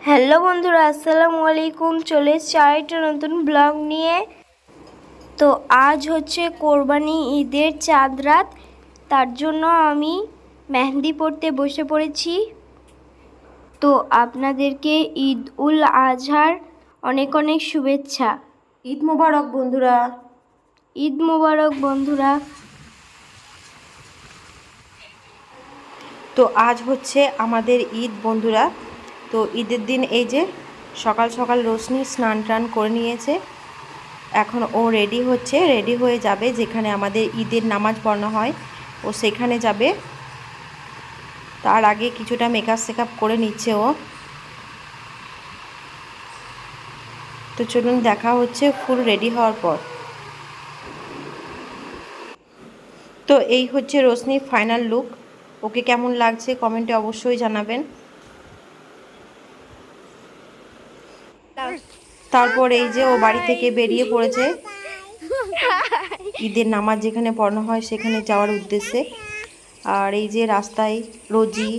Hello বন্ধুরা, আসসালামু আলাইকুম। চলে এসেছি আরেকটা নতুন ব্লগ নিয়ে। তো আজ হচ্ছে কোরবানি ঈদের চাঁদ রাত, তার জন্য আমি মেহেন্দি পড়তে বসে পড়েছি। তো আপনাদেরকে ঈদ উল আজহার অনেক অনেক শুভেচ্ছা। ঈদ মোবারক বন্ধুরা। ঈদ মোবারক বন্ধুরা। তো আজ হচ্ছে আমাদের ঈদ বন্ধুরা। তো ঈদের দিন এই যে সকাল সকাল রোশনি স্নান টান করে নিয়েছে। এখন ও রেডি হচ্ছে, রেডি হয়ে যাবে যেখানে আমাদের ঈদের নামাজ পড়ানো হয়, ও সেখানে যাবে। তার আগে কিছুটা মেকআপ করে নিচ্ছে ও। তো চলুন দেখা হচ্ছে ফুল রেডি হওয়ার পর। তো এই হচ্ছে রোশনির ফাইনাল লুক। ওকে কেমন লাগছে কমেন্টে অবশ্যই জানাবেন। তারপর এই যে ও বাড়ি থেকে বেরিয়ে পড়েছে ঈদের নামাজ যেখানে পড়ানো হয় সেখানে যাওয়ার উদ্দেশ্যে। আর এই যে রাস্তায় রোজি,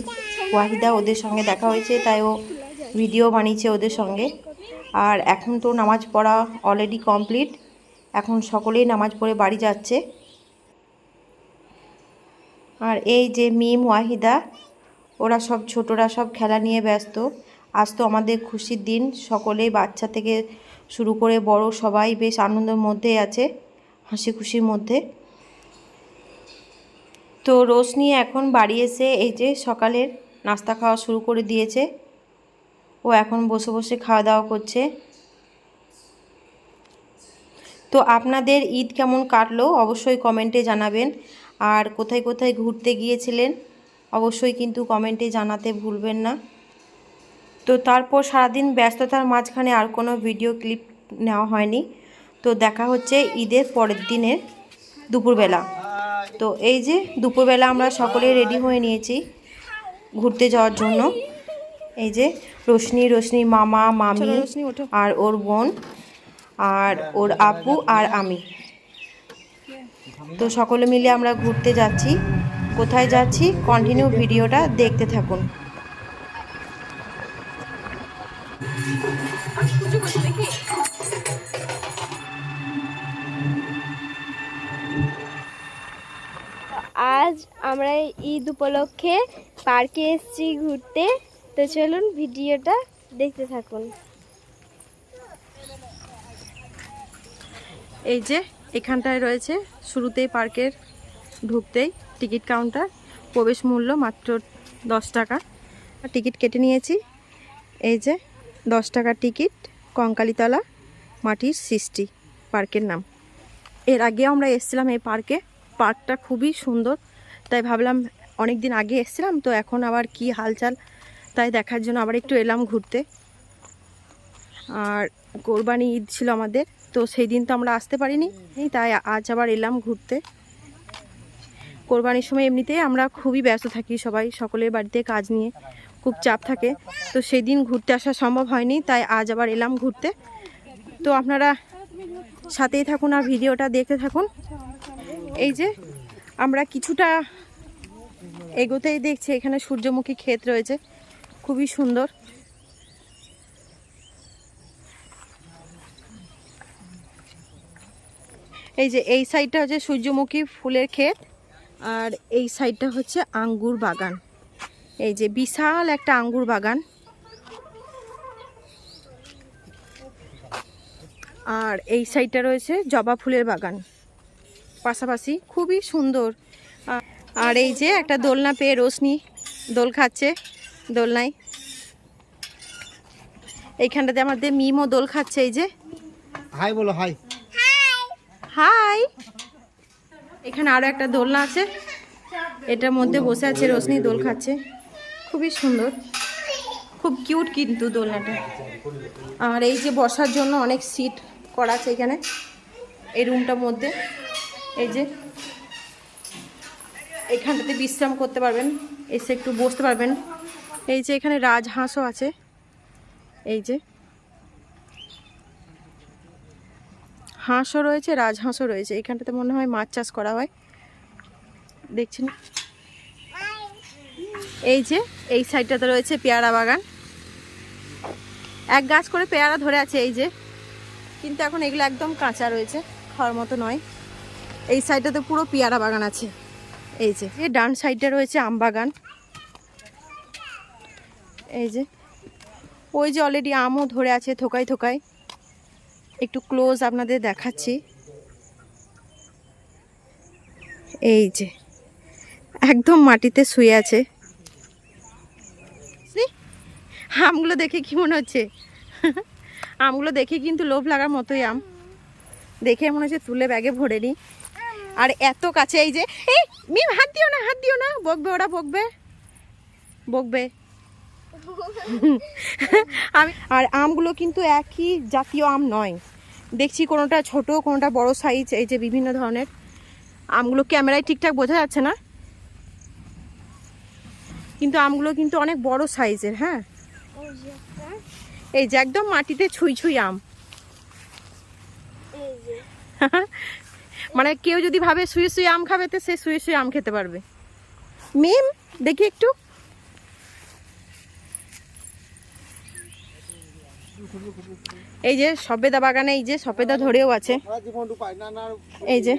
ওয়াহিদা ওদের সঙ্গে দেখা হয়েছে, তাই ও ভিডিও বানিয়েছে ওদের সঙ্গে। আর এখন তো নামাজ পড়া অলরেডি কমপ্লিট, এখন সকলেই নামাজ পড়ে বাড়ি যাচ্ছে। আর এই যে মিম, ওয়াহিদা, ওরা সব ছোটরা সব খেলা নিয়ে ব্যস্ত। আজ তো আমাদের খুশির দিন, সকলেই বাচ্চা থেকে শুরু করে বড় সবাই বেশ আনন্দের মধ্যে আছে, হাসি খুশির মধ্যে। তো রোশনি এখন বাড়ি এসে এই যে সকালের নাস্তা খাওয়া শুরু করে দিয়েছে। ও এখন বসে বসে খাওয়া দাওয়া করছে। তো আপনাদের ঈদ কেমন কাটলো অবশ্যই কমেন্টে জানাবেন। আর কোথায় কোথায় ঘুরতে গিয়েছিলেন অবশ্যই কিন্তু কমেন্টে জানাতে ভুলবেন না। তো তারপর সারাদিন ব্যস্ততার মাঝখানে আর কোনো ভিডিও ক্লিপ নেওয়া হয়নি। তো দেখা হচ্ছে ঈদের পরের দিনের দুপুরবেলা। তো এই যে দুপুরবেলা আমরা সকলে রেডি হয়ে নিয়েছি ঘুরতে যাওয়ার জন্য। এই যে রোশনি, মামা, মামি আর ওর বোন আর ওর আপু আর আমি, তো সকলে মিলে আমরা ঘুরতে যাচ্ছি। কোথায় যাচ্ছি কন্টিনিউ ভিডিওটা দেখতে থাকুন। আজ আমরা ঈদ উপলক্ষে পার্কে এসেছি ঘুরতে। তো চলুন ভিডিওটা দেখতে থাকুন। এই যে এখানটায় রয়েছে শুরুতেই পার্কের ঢুকতেই টিকিট কাউন্টার, প্রবেশ মূল্য মাত্র 10 টাকা। টিকিট কেটে নিয়েছি। এই যে 10 টাকার টিকিট, কঙ্কালীতলা মাটির সৃষ্টি পার্কের নাম। এর আগেও আমরা এসেছিলাম এই পার্কে, পার্কটা খুবই সুন্দর, তাই ভাবলাম অনেক দিন আগে এসেছিলাম তো এখন আবার কি হালচাল, তাই দেখার জন্য আবার একটু এলাম ঘুরতে। আর কোরবানি ঈদ ছিল আমাদের, তো সেই দিন তো আমরা আসতে পারিনি, তাই আজ আবার এলাম ঘুরতে। কোরবানির সময় এমনিতেই আমরা খুবই ব্যস্ত থাকি, সবাই সকলের বাড়িতে কাজ নিয়ে খুব চাপ থাকে, তো সেই দিন ঘুরতে আসা সম্ভব হয়নি, তাই আজ আবার এলাম ঘুরতে। তো আপনারা সাথেই থাকুন আর ভিডিওটা দেখতে থাকুন। এই যে আমরা কিছুটা এগোতেই দেখছি এখানে সূর্যমুখী ক্ষেত রয়েছে, খুবই সুন্দর। এই যে এই সাইডটা হচ্ছে সূর্যমুখী ফুলের ক্ষেত, আর এই সাইডটা হচ্ছে আঙ্গুর বাগান। এই যে বিশাল একটা আঙ্গুর বাগান, আর এই সাইডটা রয়েছে জবা ফুলের বাগান পাশাপাশি, খুবই সুন্দর। আর এই যে একটা দোলনা পেয়ে রোশনি দোল খাচ্ছে দোলনায়। এইখানটাতে আমাদের মিমও দোল খাচ্ছে। এই যে হাই বলো, হাই হাই। এখানে আরো একটা দোলনা আছে, এটার মধ্যে বসে আছে রোশনি, দোল খাচ্ছে, খুবই সুন্দর, খুব কিউট কিন্তু দোলনাটা। আর এই যে বসার জন্য অনেক সিট করা আছে এখানে এই রুমটার মধ্যে। এই যে এখানটাতে বিশ্রাম করতে পারবেন, এসে একটু বসতে পারবেন। এই যে এখানে রাজহাঁসও আছে, এই যে হাঁসও রয়েছে, রাজহাঁসও রয়েছে। এখানটাতে মনে হয় মাছ চাষ করা হয়, দেখছেন। এই যে এই সাইডটাতে রয়েছে পেয়ারা বাগান, এক গাছ করে পেয়ারা ধরে আছে এই যে, কিন্তু এখন এগুলো একদম কাঁচা রয়েছে, খাওয়ার মতো নয়। এই সাইডটাতে পুরো পেয়ারা বাগান আছে। এই যে ডান সাইডে রয়েছে আম বাগান। এই যে ওই যে অলরেডি আমও ধরে আছে থোকায় থোকায়। একটু ক্লোজ আপনাদের দেখাচ্ছি। এই যে একদম মাটিতে শুয়ে আছে। আমগুলো দেখে কি মনে হচ্ছে? আমগুলো দেখে কিন্তু লোভ লাগার মতোই আম, দেখে মনে হচ্ছে তুলে ব্যাগে ভরে নি। আর এত কাছে এই যে, এই মিম হাত দিও না, হাত দিও না, বকবে ওরা, বকবে বকবে। আর আমগুলো কিন্তু একই জাতীয় আম নয়, দেখছি কোনোটা ছোট কোনোটা বড় সাইজ। এই যে বিভিন্ন ধরনের আমগুলো ক্যামেরায় ঠিকঠাক বোঝা যাচ্ছে না, কিন্তু আমগুলো কিন্তু অনেক বড় সাইজের। হ্যাঁ, এই যে একদম মাটিতে ছুঁই ছুঁই আম। মানে কেউ যদি ভাবে শুয়ে শুয়ে আম খাবে, তো সে শুয়ে শুয়ে আম খেতে পারবে। মিম দেখি একটু। এই যে সবেদা বাগানে এই যে সবেদা ধরেও আছে। এই যে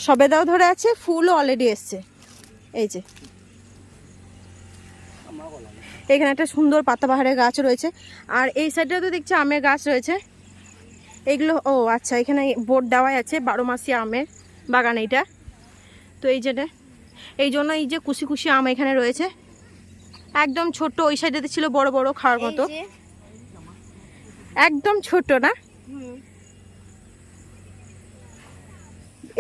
সবেদাও ধরে আছে, ফুলও অলরেডি এসছে। এই যে এখানে একটা সুন্দর পাতাবাহারের গাছ রয়েছে। আর এই সাইডে তো দেখছি আমের গাছ রয়েছে। এগুলো, ও আচ্ছা, এখানে বোর্ড দেওয়াই আছে 12 মাসি আমের বাগান এইটা। তো এই যেটা, এই জন্য এই যে কুশি কুশি আম এখানে রয়েছে, একদম ছোট। ওই সাইডেতে ছিল বড় বড় খাওয়ার মতো, একদম ছোট না।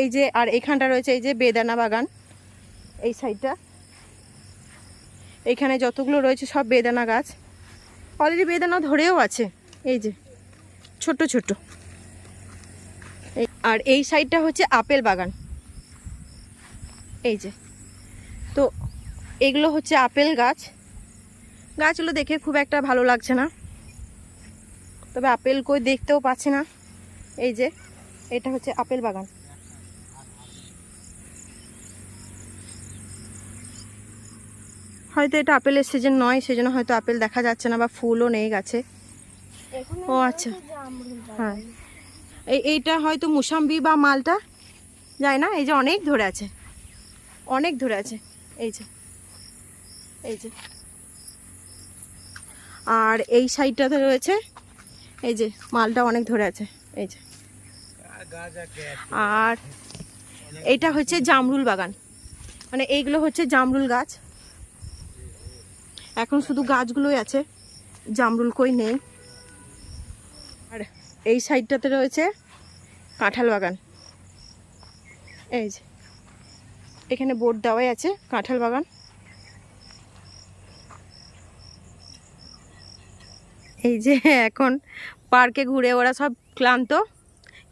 এই যে আর এখানটা রয়েছে এই যে বেদানা বাগান। এই সাইডটা এখানে যতগুলো রয়েছে সব বেদানা গাছ, অলরেডি বেদানা ধরেও আছে। এই যে ছোট ছোট। আর এই সাইডটা হচ্ছে আপেল বাগান। এই যে, তো এগুলো হচ্ছে আপেল গাছ। গাছগুলো দেখে খুব একটা ভালো লাগছে না, তবে আপেল কই দেখতেও পাচ্ছি না। এই যে এটা হচ্ছে আপেল বাগান। হয়তো এটা আপেলের সিজন নয়, সেজন্য হয়তো আপেল দেখা যাচ্ছে না, বা ফুলও নেই গাছে। ও আচ্ছা, হ্যাঁ, এইটা হয়তো মুসাম্বি বা মালটা, যায় না। এই যে অনেক ধরে আছে, অনেক ধরে আছে। এই যে, এই যে, আর এই সাইডটাতে রয়েছে এই যে মালটা অনেক ধরে আছে। এই যে, আর এইটা হচ্ছে জামরুল বাগান। মানে এইগুলো হচ্ছে জামরুল গাছ। এখন শুধু গাছগুলোই আছে, জামরুল কই নেই। আর এই সাইডটাতে রয়েছে কাঁঠাল বাগান। এই যে এখানে বোর্ড দেওয়াই আছে কাঁঠাল বাগান। এই যে এখন পার্কে ঘুরে ওরা সব ক্লান্ত,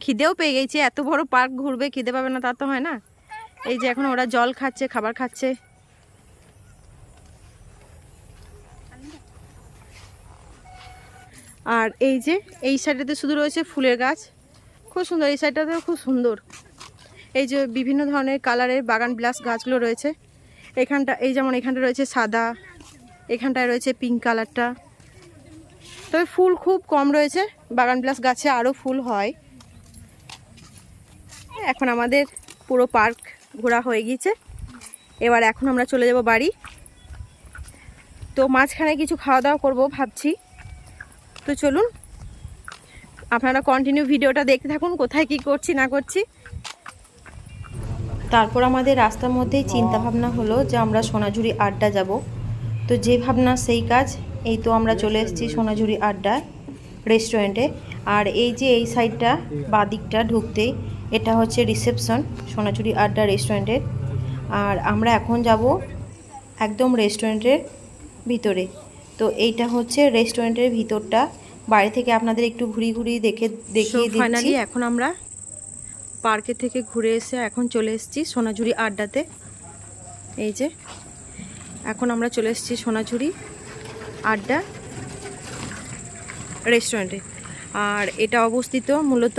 খিদেও পেয়ে গেছে। এত বড় পার্ক ঘুরবে, খিদে পাবে না তা তো হয় না। এই যে এখন ওরা জল খাচ্ছে, খাবার খাচ্ছে। আর এই যে এই সাইডটাতে শুধু রয়েছে ফুলের গাছ, খুব সুন্দর। এই সাইডটাতেও খুব সুন্দর। এই যে বিভিন্ন ধরনের কালারের বাগান বিলাস গাছগুলো রয়েছে। এখানটা এই যেমন এখানটা রয়েছে সাদা, এখানটায় রয়েছে পিঙ্ক কালারটা। তবে ফুল খুব কম রয়েছে, বাগান বিলাস গাছে আরও ফুল হয়। এখন আমাদের পুরো পার্ক ঘোরা হয়ে গিয়েছে, এবার এখন আমরা চলে যাব বাড়ি। তো মাঝখানে কিছু খাওয়া দাওয়া করবো ভাবছি। তো চলুন আপনারা কন্টিনিউ ভিডিওটা দেখতে থাকুন, কোথায় কি করছি না করছি। তারপর আমাদের রাস্তার মধ্যেই চিন্তা ভাবনা হলো যে আমরা সোনাঝুরি আড্ডা যাব। তো যে ভাবনা সেই কাজ, এই তো আমরা চলে এসেছি সোনাঝুরি আড্ডা রেস্টুরেন্টে। আর এই যে এই সাইডটা বাঁ দিকটা ঢুকতেই এটা হচ্ছে রিসেপশন সোনাঝুরি আড্ডা রেস্টুরেন্টের। আর আমরা এখন যাব একদম রেস্টুরেন্টের ভিতরে। তো এইটা হচ্ছে রেস্টুরেন্টের ভিতরটা, বাইরে থেকে আপনাদের একটু ঘুরিয়ে দেখিয়ে দিচ্ছি। ফাইনালি এখন আমরা পার্কে থেকে ঘুরে এসে এখন চলে এসেছি সোনাঝুরি আড্ডাতে। এই যে এখন আমরা চলে এসেছি সোনাঝুরি আড্ডা রেস্টুরেন্টে। আর এটা অবস্থিত মূলত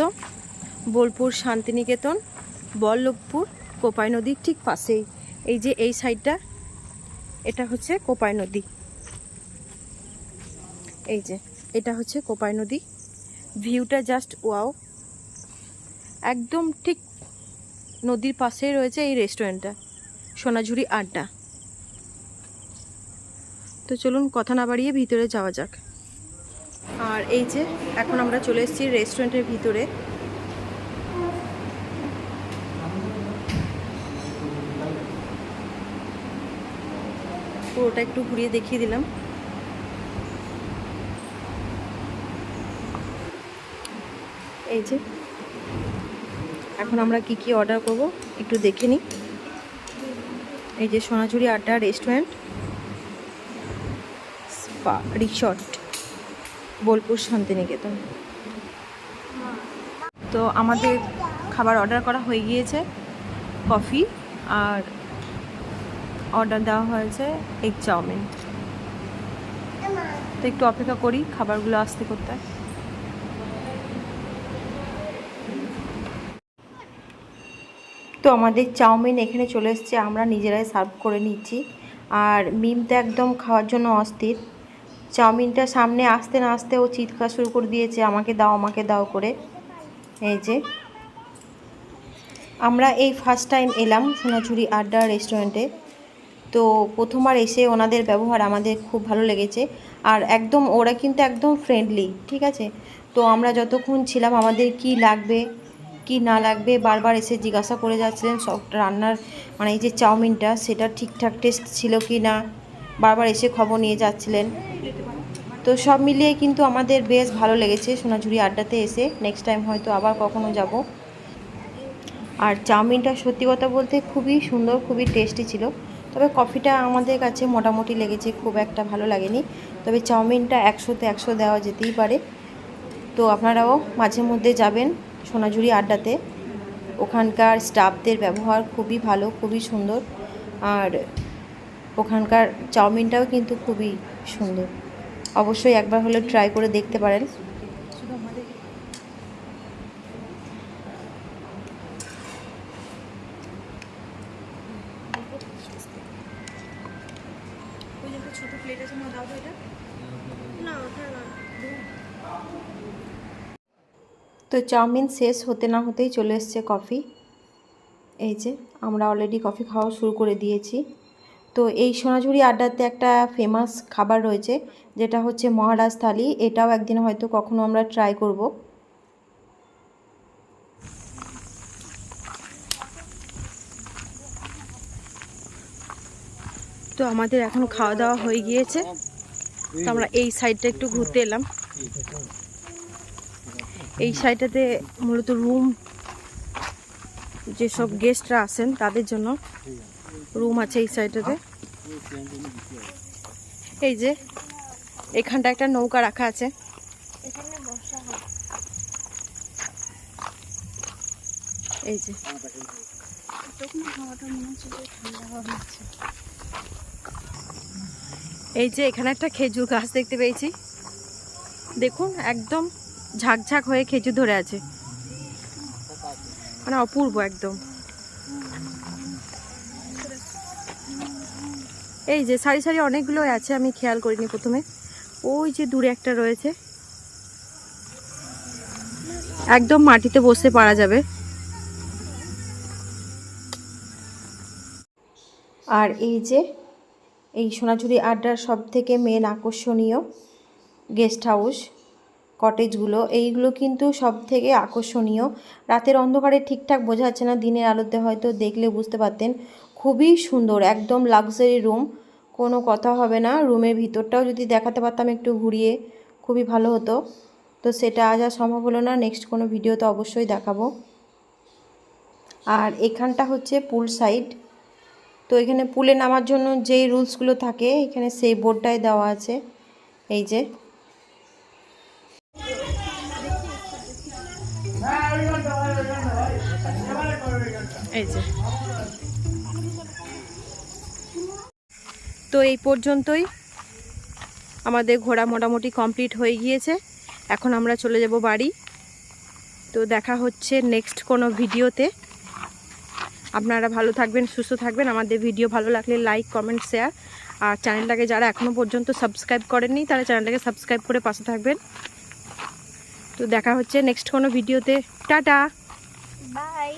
বোলপুর শান্তিনিকেতন বল্লভপুর কোপাই নদীর ঠিক পাশেই। এই যে এই সাইডটা, এটা হচ্ছে কোপাই নদী। এই যে এটা হচ্ছে কোপাই নদী, ভিউটা জাস্ট ওয়াও। একদম ঠিক নদীর পাশেই রয়েছে এই রেস্টুরেন্টটা, সোনাঝুরি আড্ডা। তো চলুন কথা না বাড়িয়ে ভিতরে যাওয়া যাক। আর এই যে এখন আমরা চলে এসেছি রেস্টুরেন্টের ভিতরে। পুরোটা একটু ঘুরিয়ে দেখিয়ে দিলাম। এই যে এখন আমরা কি কি অর্ডার করব একটু দেখে নিই। এই যে Sonajhuri Adda restaurant spa resort, Bolpur Santiniketan. তো আমাদের খাবার অর্ডার করা হয়ে গিয়েছে, কফি আর অর্ডার দেওয়া হয়েছে এগ চাউমিন। তো একটু অপেক্ষা করি খাবারগুলো আসতে করতে। তো আমাদের চাউমিন এখানে চলে এসছে, আমরা নিজেরাই সার্ভ করে নিচ্ছি। আর মিম তো একদম খাওয়ার জন্য অস্থির। চাউমিনটা সামনে আসতে না আসতে ও চিৎকার শুরু করে দিয়েছে, আমাকে দাও করে। এই যে আমরা এই ফার্স্ট টাইম এলাম সোনাঝুরি আড্ডা রেস্টুরেন্টে। তো প্রথমবার এসে ওনাদের ব্যবহার আমাদের খুব ভালো লেগেছে। আর একদম ওরা কিন্তু একদম ফ্রেন্ডলি, ঠিক আছে। তো আমরা যতক্ষণ ছিলাম আমাদের কি লাগবে কি না লাগবে বারবার এসে জিজ্ঞাসা করে যাচ্ছিলেন। সব রান্নার মানে এই যে চাউমিনটা সেটা ঠিকঠাক টেস্ট ছিল কি না বারবার এসে খবর নিয়ে যাচ্ছিলেন। তো সব মিলিয়ে কিন্তু আমাদের বেশ ভালো লেগেছে সোনাঝুরি আড্ডাতে এসে। নেক্সট টাইম হয়তো আবার কখনো যাব। আর চাউমিনটা সত্যি কথা বলতে খুবই সুন্দর, খুবই টেস্টি ছিল। তবে কফিটা আমাদের কাছে মোটামুটি লেগেছে, খুব একটা ভালো লাগেনি। তবে চাউমিনটা 100তে 100 দেওয়া যেতেই পারে। তো আপনারাও মাঝে মধ্যে যাবেন সোনাঝুরি আড্ডাতে, ওখানকার স্টাফদের ব্যবহার খুবই ভালো, খুবই সুন্দর। আর ওখানকার চাউমিনটাও কিন্তু খুবই সুন্দর। অবশ্যই একবার হলে ট্রাই করে দেখতে পারেন। তো চাউমিন শেষ হতে না হতেই চলে এসছে কফি। এই যে আমরা অলরেডি কফি খাওয়া শুরু করে দিয়েছি। তো এই সোনাঝুরি আড্ডাতে একটা ফেমাস খাবার রয়েছে যেটা হচ্ছে মহারাজ থালি। এটাও একদিন হয়তো কখনো আমরা ট্রাই করব। তো আমাদের এখন খাওয়া দাওয়া হয়ে গিয়েছে। তো আমরা এই সাইডটা একটু ঘুরতে এলাম। এই সাইডটাতে মূলত রুম, যেসব গেস্টরা আসেন তাদের জন্য রুম আছে এই সাইডটাতে। এই যে এখানটা একটা নৌকা রাখা আছে। এই যে এই যে এখানে একটা খেজুর গাছ দেখতে পেয়েছি। দেখুন একদম ঝাঁকঝাঁক হয়ে খেজুর ধরে আছে, মানে অপূর্ব একদম। এই যে সারি সারি অনেকগুলো আছে, আমি খেয়াল করিনি প্রথমে। ওই যে দূরে একটা রয়েছে, একদম মাটিতে বসতে পারা যাবে। আর এই যে এই সোনাঝুরি আড্ডার সব থেকে মেন আকর্ষণীয় গেস্ট হাউস কটেজগুলো, এইগুলো কিন্তু সব থেকে আকর্ষণীয়। রাতের অন্ধকারে ঠিকঠাক বোঝা যাচ্ছে না, দিনের আলোতে হয়তো দেখলে বুঝতে পারতেন। খুবই সুন্দর, একদম লাক্সারি রুম, কোনো কথা হবে না। রুমের ভিতরটাও যদি দেখাতে পারতাম একটু ঘুরিয়ে খুবই ভালো হতো। তো সেটা আজ আর সম্ভব হলো না, নেক্সট কোনো ভিডিওতে অবশ্যই দেখাবো। আর এখানটা হচ্ছে পুল সাইড। তো এখানে পুলে নামার জন্য যেই রুলসগুলো থাকে এখানে সেই বোর্ডটাই দেওয়া আছে। এই যে এই যে তো এই পর্যন্তই আমাদের ঘোরা মোটামুটি কমপ্লিট হয়ে গিয়েছে। এখন আমরা চলে যাব বাড়ি। তো দেখা হচ্ছে নেক্সট কোনো ভিডিওতে। আপনারা ভালো থাকবেন, সুস্থ থাকবেন। আমাদের ভিডিও ভালো লাগলে লাইক, কমেন্ট, শেয়ার আর চ্যানেলটাকে যারা এখনও পর্যন্ত সাবস্ক্রাইব করেননি তারা চ্যানেলটাকে সাবস্ক্রাইব করে পাশে থাকবেন। তো দেখা হচ্ছে নেক্সট কোনো ভিডিওতে। টাটা। বাই।